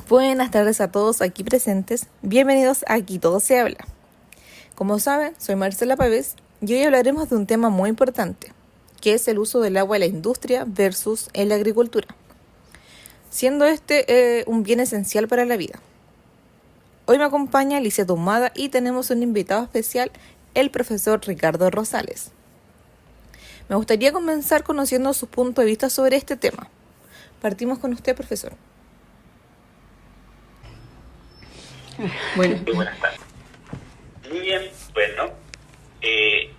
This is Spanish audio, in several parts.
Buenas tardes a todos aquí presentes, bienvenidos a Aquí Todo Se Habla. Como saben, soy Marcela Pávez y hoy hablaremos de un tema muy importante, que es el uso del agua en la industria versus en la agricultura, siendo este un bien esencial para la vida. Hoy me acompaña Alicia Ahumada y tenemos un invitado especial, el profesor Ricardo Rosales. Me gustaría comenzar conociendo su punto de vista sobre este tema. Partimos con usted, profesor. Bueno. Buenas tardes. Muy bien, bueno.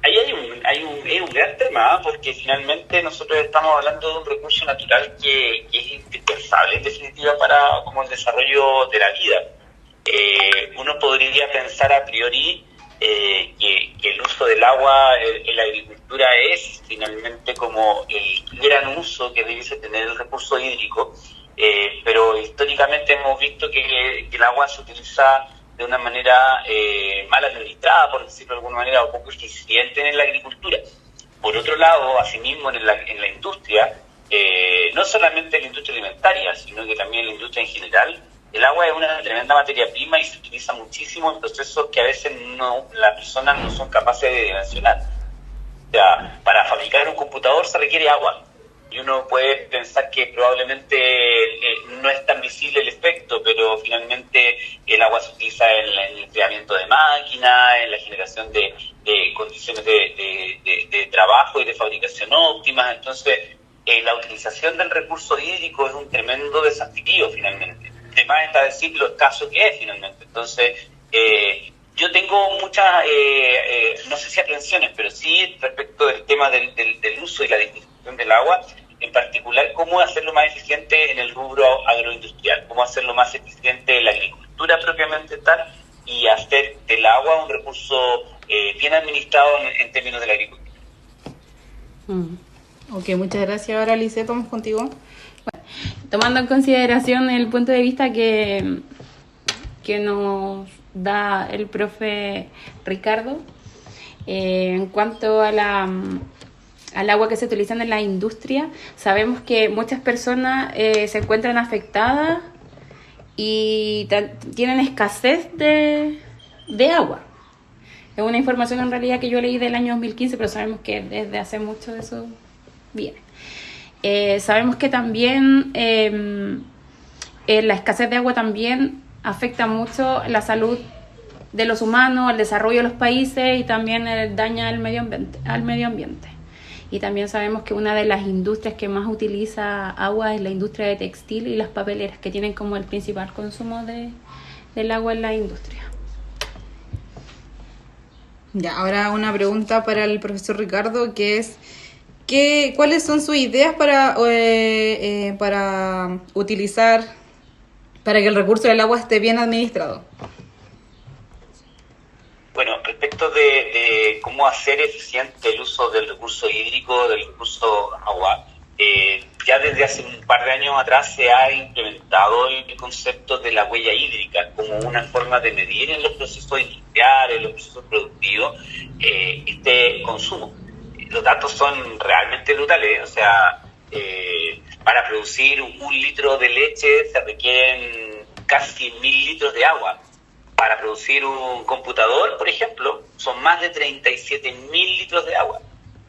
Ahí hay un gran tema, porque finalmente nosotros estamos hablando de un recurso natural que es indispensable, en definitiva, para como el desarrollo de la vida. Uno podría pensar a priori que el uso del agua en la agricultura es finalmente como el gran uso que debiese tener el recurso hídrico, pero históricamente hemos visto que el agua se utiliza de una manera mal administrada, por decirlo de alguna manera, o poco eficiente en la agricultura. Por otro lado, asimismo en la industria, no solamente en la industria alimentaria, sino que también en la industria en general, el agua es una tremenda materia prima y se utiliza muchísimo en procesos que a veces las personas no son capaces de dimensionar. O sea, para fabricar un computador se requiere agua. Y uno puede pensar que probablemente no es tan visible el efecto, pero finalmente el agua se utiliza en el enfriamiento de máquinas, en la generación de condiciones de trabajo y de fabricación óptimas. Entonces, la utilización del recurso hídrico es un tremendo desafío finalmente. Además está decir lo escaso que es finalmente. Entonces, yo tengo muchas, no sé si aprensiones, pero sí respecto del tema del uso y la distribución del agua, en particular cómo hacerlo más eficiente en el rubro agroindustrial, cómo hacerlo más eficiente en la agricultura propiamente tal, y hacer del agua un recurso bien administrado en términos de la agricultura. Ok, muchas gracias. Ahora, Alicia, vamos contigo. Bueno, tomando en consideración el punto de vista que nos da el profe Ricardo, en cuanto a al agua que se utiliza en la industria, sabemos que muchas personas se encuentran afectadas y tienen escasez de agua. Es una información en realidad que yo leí del año 2015, pero sabemos que desde hace mucho eso viene. Sabemos que también la escasez de agua también afecta mucho la salud de los humanos, el desarrollo de los países y también daña al medio ambiente. Y también sabemos que una de las industrias que más utiliza agua es la industria de textil y las papeleras, que tienen como el principal consumo del agua en la industria. Ya, ahora una pregunta para el profesor Ricardo, que es ¿cuáles son sus ideas para utilizar, para que el recurso del agua esté bien administrado? Bueno, respecto de cómo hacer eficiente el uso del recurso hídrico, del recurso agua, ya desde hace un par de años atrás se ha implementado el concepto de la huella hídrica como una forma de medir en los procesos industriales, en los procesos productivos, este consumo. Los datos son realmente brutales, o sea, para producir 1 litro de leche se requieren casi 1.000 litros de agua. Para producir un computador, por ejemplo, son más de 37.000 litros de agua.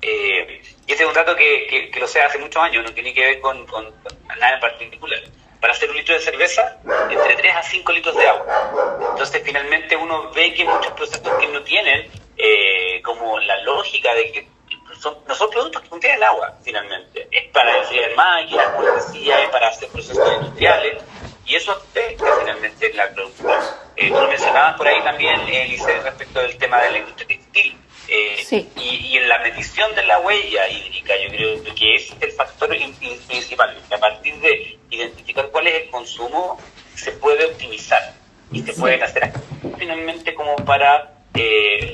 Y este es un dato que lo sé hace muchos años, no tiene que ver con nada en particular. Para hacer 1 litro de cerveza, entre 3 a 5 litros de agua. Entonces, finalmente, uno ve que muchos procesos que no tienen como la lógica de que no son productos que contienen agua, finalmente. Es para enfriar máquinas, como decía, es para hacer procesos industriales. Y eso afecta finalmente la agricultura. Tú lo mencionabas por ahí también, Lice, respecto del tema de la industria textil. Sí. Y en la medición de la huella hídrica, yo creo que es el factor principal. A partir de identificar cuál es el consumo, se puede optimizar. Y se pueden hacer finalmente como para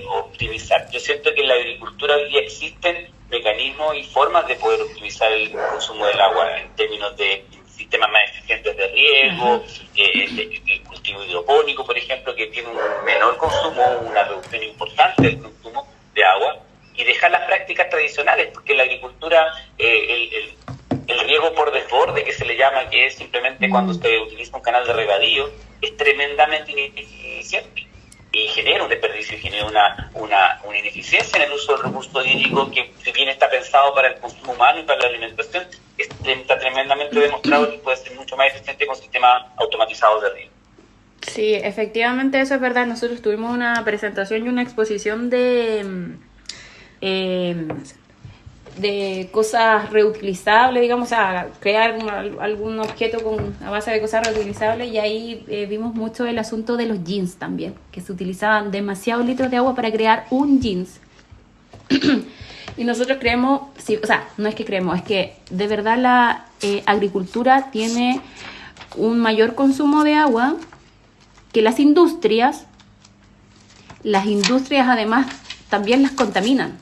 optimizar. Yo siento que en la agricultura hoy día existen mecanismos y formas de poder optimizar el consumo del agua en términos de sistemas más eficientes de riego, el cultivo hidropónico, por ejemplo, que tiene un menor consumo, una reducción importante del consumo de agua, y dejar las prácticas tradicionales, porque en la agricultura el riego por desborde, que se le llama, que es simplemente cuando se utiliza un canal de regadío es tremendamente ineficiente y genera un desperdicio y genera una ineficiencia en el uso del recurso hídrico que, si bien está pensado para el consumo humano y para la alimentación, está tremendamente demostrado que puede ser mucho más eficiente con sistemas automatizados de riego. Sí, efectivamente eso es verdad. Nosotros tuvimos una presentación y una exposición de cosas reutilizables, digamos, a crear algún objeto a base de cosas reutilizables, y ahí vimos mucho el asunto de los jeans también, que se utilizaban demasiados litros de agua para crear un jeans. Y nosotros creemos, sí, o sea, no es que creemos, es que de verdad la agricultura tiene un mayor consumo de agua que las industrias. Las industrias además también las contaminan.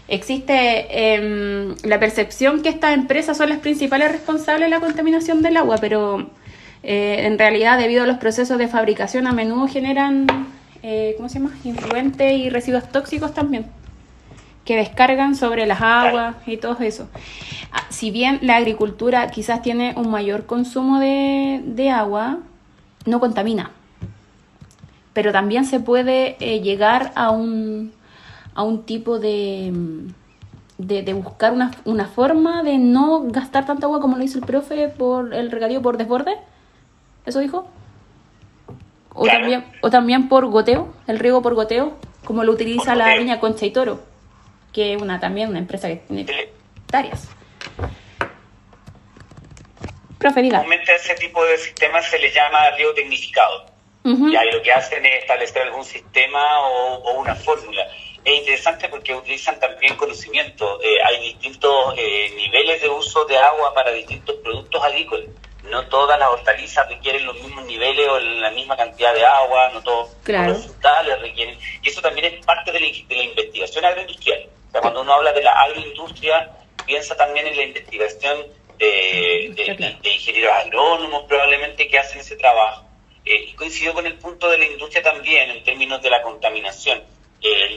Existe la percepción que estas empresas son las principales responsables de la contaminación del agua, pero en realidad, debido a los procesos de fabricación, a menudo generan, influentes y residuos tóxicos también, que descargan sobre las aguas y todo eso. Si bien la agricultura quizás tiene un mayor consumo de agua, no contamina, pero también se puede llegar a un tipo de buscar una forma de no gastar tanta agua como lo hizo el profe por el regadío por desborde. ¿Eso dijo? Claro. O también por goteo, el riego por goteo, como lo utiliza la Viña Concha y Toro, que es también una empresa que tiene hectáreas. Profe, diga. Normalmente a ese tipo de sistemas se les llama riego tecnificado. Uh-huh. Y ahí lo que hacen es establecer algún sistema o una fórmula. Es interesante porque utilizan también conocimiento. Hay distintos niveles de uso de agua para distintos productos agrícolas. No todas las hortalizas requieren los mismos niveles o la misma cantidad de agua, no todos los frutales requieren. Y eso también es parte de la investigación agroindustrial. O sea, cuando uno habla de la agroindustria, piensa también en la investigación de ingenieros agrónomos probablemente que hacen ese trabajo. Y coincidió con el punto de la industria también en términos de la contaminación.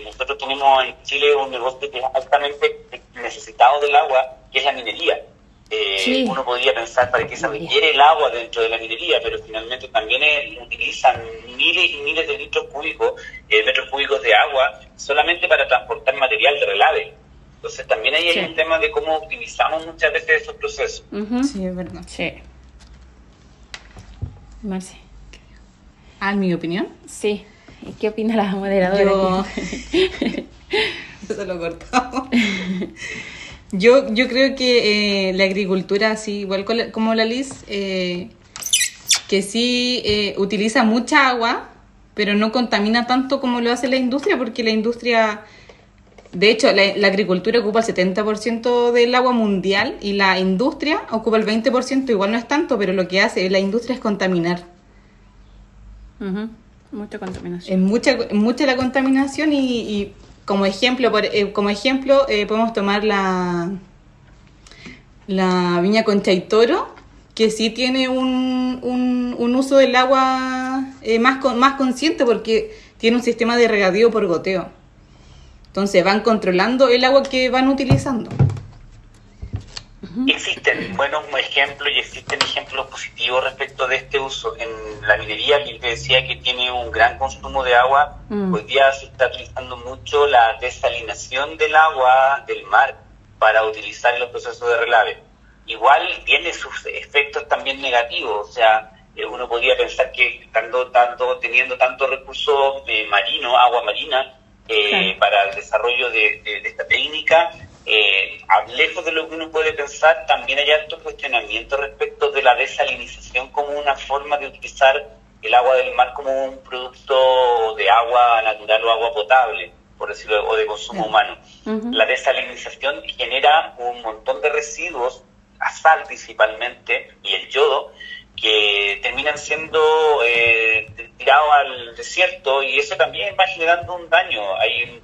Nosotros tenemos en Chile un negocio que es altamente necesitado del agua, que es la minería. Sí. Uno podría pensar para qué se requiere el agua dentro de la minería, pero finalmente también utilizan miles y miles de metros cúbicos de agua solamente para transportar material de relave. Entonces también ahí hay un tema de cómo optimizamos muchas veces esos procesos. Uh-huh. Sí, es verdad. Sí. Marce. ¿Mi opinión? Sí. ¿Qué opina la moderadora? Eso lo cortamos. Yo creo que la agricultura, sí, igual como la Liz, que sí utiliza mucha agua, pero no contamina tanto como lo hace la industria, porque la industria, de hecho, la agricultura ocupa el 70% del agua mundial y la industria ocupa el 20%, igual no es tanto, pero lo que hace la industria es contaminar. Uh-huh. Mucha contaminación. Es mucha la contaminación y como ejemplo podemos tomar la Viña Concha y Toro, que sí tiene un uso del agua más consciente porque tiene un sistema de regadío por goteo. Entonces van controlando el agua que van utilizando. Existen buenos ejemplos y existen ejemplos positivos respecto de este uso. En la minería, que te decía que tiene un gran consumo de agua, hoy día se está utilizando mucho la desalinación del agua del mar para utilizar en los procesos de relave. Igual tiene sus efectos también negativos, o sea, uno podría pensar que teniendo tanto recurso marino, agua marina, para el desarrollo de esta técnica, lejos de lo que uno puede pensar, también hay alto cuestionamiento respecto de la desalinización como una forma de utilizar el agua del mar como un producto de agua natural o agua potable, por decirlo, o de consumo humano. Uh-huh. La desalinización genera un montón de residuos, la sal principalmente y el yodo, que terminan siendo tirados al desierto, y eso también va generando un daño. Hay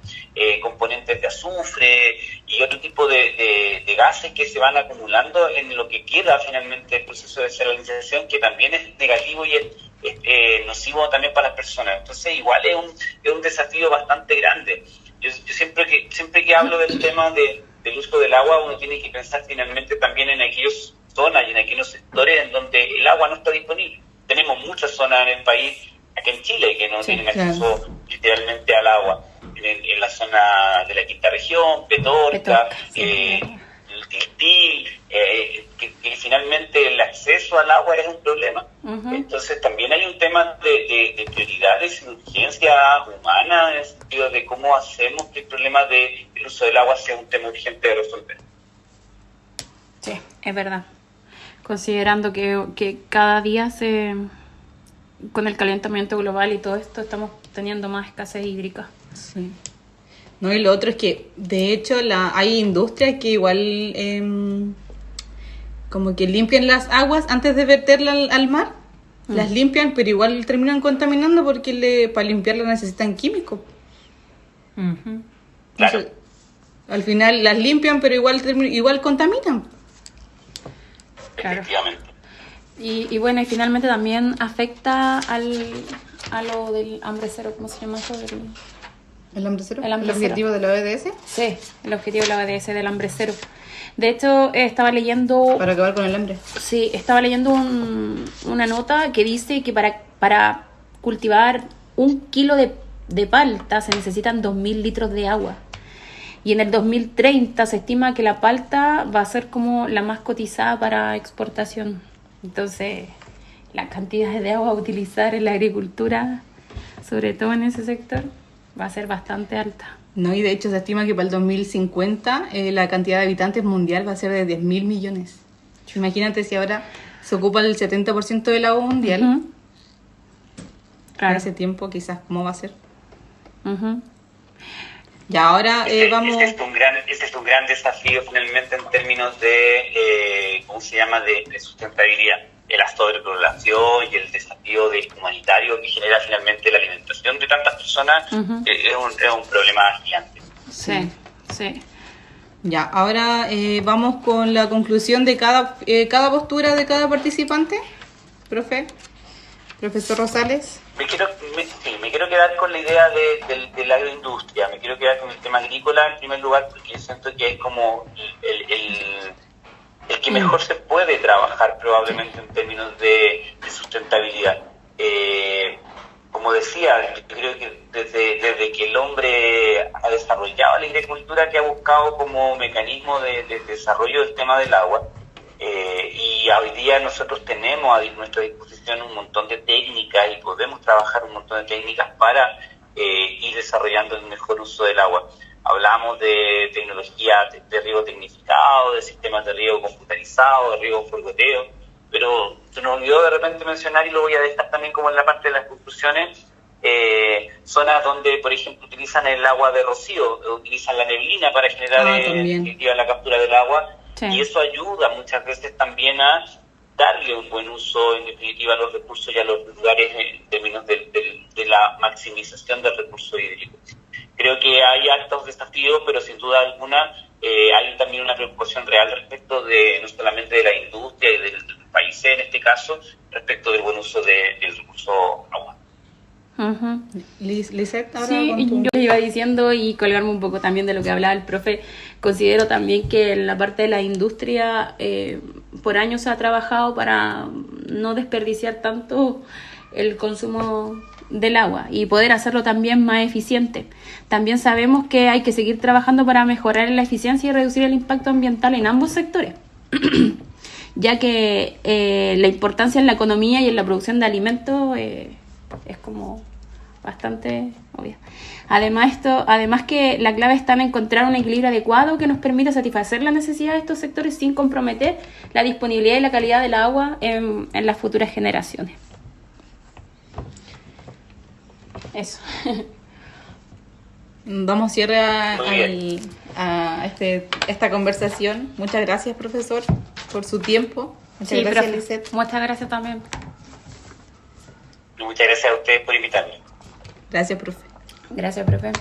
componentes de azufre y otro tipo de gases que se van acumulando en lo que queda finalmente del proceso de desalinización, que también es negativo y es nocivo también para las personas. Entonces igual es un desafío bastante grande. Yo siempre que hablo del tema del uso del agua, uno tiene que pensar finalmente también en aquellos zonas y en algunos sectores en donde el agua no está disponible. Tenemos muchas zonas en el país, acá en Chile, que no tienen acceso literalmente al agua. En la zona de la quinta región, Petorca, el Tiltil, que finalmente el acceso al agua es un problema. Entonces también hay un tema de prioridades y urgencias humanas, en el sentido de cómo hacemos que el problema del uso del agua sea un tema urgente de resolver. Sí, es verdad. Considerando que cada día con el calentamiento global y todo esto estamos teniendo más escasez hídrica. Sí. No, y lo otro es que, de hecho, hay industrias que igual como que limpian las aguas antes de verterlas al mar. Las limpian, pero igual terminan contaminando porque para limpiarlas necesitan químicos. Claro. Entonces, al final las limpian, pero igual contaminan. Claro. Efectivamente. Y bueno, y finalmente también afecta a lo del hambre cero, ¿cómo se llama eso? ¿El hambre cero? El hambre ¿El objetivo de la ODS? Sí, el objetivo de la ODS del hambre cero. De hecho, estaba leyendo... Para acabar con el hambre. Sí, estaba leyendo una nota que dice que para cultivar 1 kilo de palta se necesitan 2.000 litros de agua. Y en el 2030 se estima que la palta va a ser como la más cotizada para exportación. Entonces, la cantidad de agua a utilizar en la agricultura, sobre todo en ese sector, va a ser bastante alta. No, y de hecho se estima que para el 2050 la cantidad de habitantes mundial va a ser de 10.000 millones. Imagínate si ahora se ocupa el 70% del agua mundial. Claro. Para ese tiempo quizás, ¿cómo va a ser? Y ahora vamos... Este es un gran desafío finalmente en términos de, ¿cómo se llama?, de sustentabilidad. La sobrepoblación y el desafío humanitario que genera finalmente la alimentación de tantas personas es un problema gigante. Sí. Ya, ahora vamos con la conclusión de cada postura de cada participante. Profesor Rosales. Me quiero quedar con la idea de la agroindustria, me quiero quedar con el tema agrícola en primer lugar, porque yo siento que es como el que mejor se puede trabajar probablemente en términos de sustentabilidad. Como decía, yo creo que desde que el hombre ha desarrollado la agricultura, que ha buscado como mecanismo de desarrollo del tema del agua, y hoy día nosotros tenemos a nuestra disposición un montón de técnicas y podemos trabajar un montón de técnicas para ir desarrollando el mejor uso del agua. Hablamos de tecnología de riego tecnificado, de sistemas de riego computarizado, de riego por goteo, pero se nos olvidó de repente mencionar, y lo voy a dejar también como en la parte de las conclusiones, zonas donde, por ejemplo, utilizan el agua de rocío, utilizan la neblina para generar la captura del agua, y eso ayuda muchas veces también a darle un buen uso, en definitiva, a los recursos y a los lugares en términos de la maximización del recurso hídrico. Creo que hay altos desafíos, pero sin duda alguna hay también una preocupación real respecto de no solamente de la industria y del país en este caso, respecto del buen uso del recurso agua. Lisette, ahora yo iba diciendo, y colgarme un poco también de lo que hablaba el profe, considero también que en la parte de la industria por años se ha trabajado para no desperdiciar tanto el consumo del agua y poder hacerlo también más eficiente. También sabemos que hay que seguir trabajando para mejorar la eficiencia y reducir el impacto ambiental en ambos sectores, ya que la importancia en la economía y en la producción de alimentos es como bastante obvia. Además que la clave está en encontrar un equilibrio adecuado que nos permita satisfacer las necesidades de estos sectores sin comprometer la disponibilidad y la calidad del agua en las futuras generaciones. Eso. Damos cierre a esta conversación. Muchas gracias, profesor, por su tiempo. Muchas gracias, Lisette. Muchas gracias también. Muchas gracias a ustedes por invitarme. Gracias, profe. Gracias, profe.